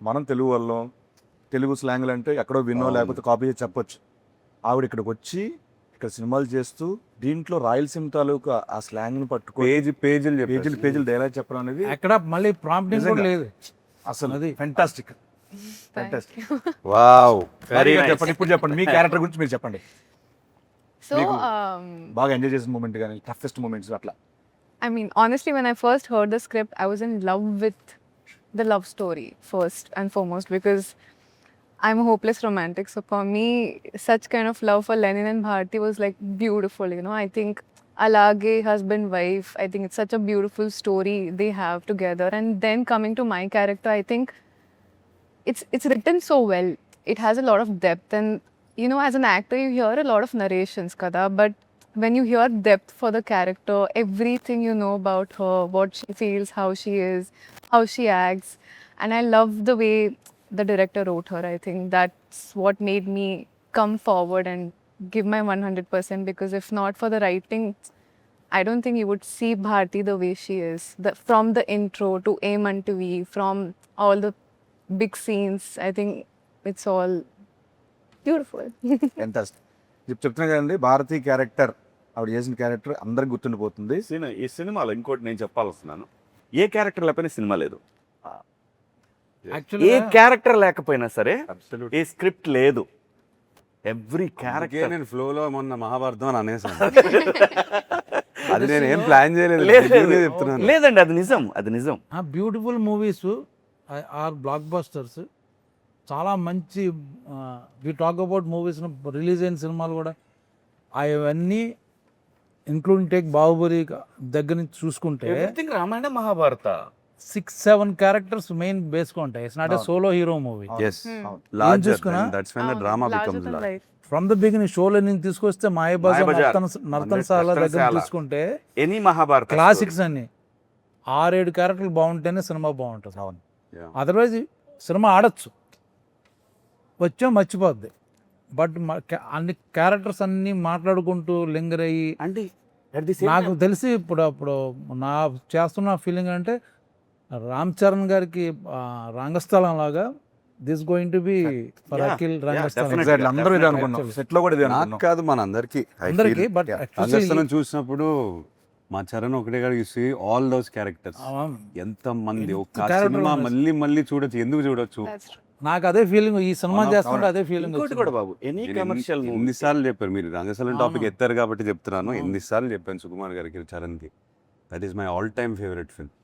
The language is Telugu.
మనం తెలుగు వాళ్ళం, తెలుగు స్లాంగ్లు అంటే ఎక్కడో విన్నో లేకపోతే కాపీ చేసి చెప్పొచ్చు. ఆవిడ ఇక్కడికి వచ్చి ఇక్కడ సినిమాలు చేస్తూ దీంట్లో రాయలసీమ తాలూకా ఆ స్లాంగ్ని పట్టుకో పేజీలు డైలాగ్ చెప్పడం అనేది ఎక్కడ మళ్ళీ ప్రాంప్టింగ్ కూడా లేదు అసలు అది ఫెంటాస్టిక్. వావ్, వెరీ చెప్పండి, ఇప్పుడు చెప్పండి మీ క్యారెక్టర్ గురించి మీరు చెప్పండి. So, బాగా ఎంజాయ్ చేసిన మూమెంట్ కానీ టఫెస్ట్ మూమెంట్స్ అట్లా. I mean, honestly, when I first heard the script, I was in love with the love story first and foremost because I'm a hopeless romantic. So for me, such kind of love for Lenin and Bharti was like beautiful. You know, I think Alage, husband, wife. I think it's such a beautiful story they have together. And then coming to my character, I think it's written so well. It has a lot of depth, and you know, as an actor, you hear a lot of narrations, kada, but when you hear depth for the character, everything you know about her, what she feels, how she is, how she acts, and I love the way the director wrote her. I think that's what made me come forward and give my 100% because if not for the writing, I don't think you would see Bharti the way she is. From the intro to Aim Unto V, from all the big scenes, I think it's all beautiful. Fantastic. చెప్తున్నా కదండి, భారతీ క్యారెక్టర్ ఆవిడ చేసిన క్యారెక్టర్ అందరికి గుర్తుండిపోతుంది. ఈ సినిమాలో ఇంకోటి నేను చెప్పాల్సినాను, ఏ క్యారెక్టర్ లేకపోయినా సినిమా లేదు. ఏ యాక్చువల్గా క్యారెక్టర్ లేకపోయినా సరే ఏ స్క్రిప్ట్ లేదు. ఎవ్రీ క్యారెక్టర్ నేను ఫ్లోలో మొన్న మహాభారతం అని అనేసాను. అది నేను ఏం ప్లాన్ చేయలేదు, చెప్తున్నాను. లేదండి, అది నిజం, అది నిజం. Beautiful movies are blockbusters చాలా మంచి. We talk about movies release అయిన సినిమాలు కూడా అవన్నీ ఇంక్లూడింగ్ టేక్ బాహుబలి దగ్గర నుంచి చూసుకుంటే everything Ramayana Mahabharata 6-7 characters main బేస్గా ఉంటాయి. It's not a solo hero movie. Yes, larger చూసుకున్నా? than that's when the drama Larger becomes than large. life. From the beginning షోలో నేను తీసుకొస్తే మాయబజార్ మాయాబజార్, నర్తనశాల దగ్గర నర్తనశాల. తీసుకుంటే ఎనీ మహాభారత క్లాసిక్స్ అన్ని 6-7 క్యారెక్టర్లు బాగుంటేనే సినిమా బాగుంటుంది. అవును. Yeah. అదర్వైజ్ సినిమా ఆడచ్చు, వచ్చా మర్చిపోద్ది. బట్ అన్ని క్యారెక్టర్స్ అన్ని మాట్లాడుకుంటూ లింగర్ అయ్యి అంటే at the same నాకు time- తెలిసి ఇప్పుడు నా చేస్తున్న ఫీలింగ్ అంటే రామ్ చరణ్ గారికి రంగస్థలం లాగా this going to be for Yeah, Akhil yeah, Rangasthalam. definitely. Exactly. అందరూ ఇదే అనుకున్నాం, సెట్ లో కూడా ఇదే నాకు అనుకున్నాం. కాదు, మన అందరికి అందరికి బట్ రంగస్థలం చూసినప్పుడు మా చరణ్ ఒకటే గారు చూసి ఆల్ దోస్ క్యారెక్టర్స్ ఎంత మంది ఒక character సినిమా ఉన్నారు. మళ్ళీ చూడొచ్చు, ఎందుకు చూడొచ్చు. That's true. నాకు అదే ఫీలింగ్ ఈ సినిమా అవును, చేస్తుంటే అదే ఫీలింగ్. ఇంకోటి కూడా బాబు, ఎనీ కమర్షియల్ ఎన్నిసార్లు చెప్పారు మీరు రంగస్థలం టాపిక్ అవును. ఎత్తారు కాబట్టి చెప్తున్నాను. అవును. ఎన్నిసార్లు చెప్పాను సుకుమార్ గారికి, చరణ్కి, that is my all time favourite film.